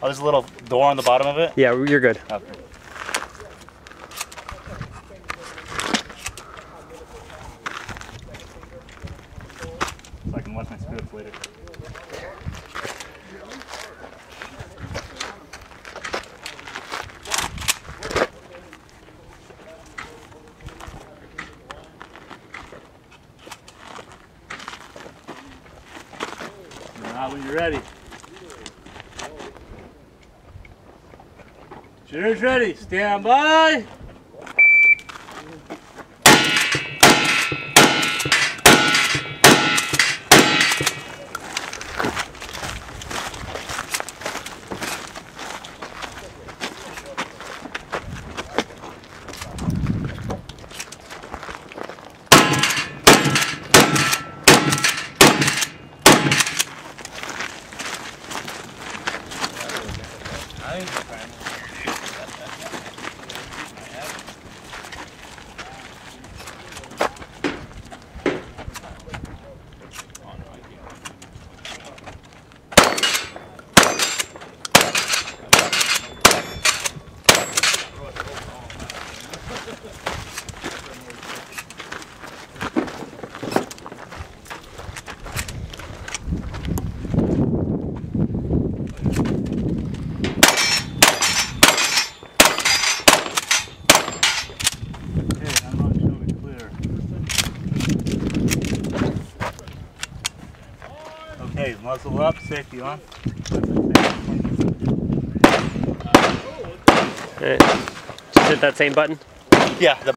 Oh, there's a little door on the bottom of it? Yeah, you're good. Okay. So I can watch my screw ups later. Now when you're ready. Shooter's ready. Stand by. Okay, muzzle up, safety on. Alright. Just hit that same button? Yeah.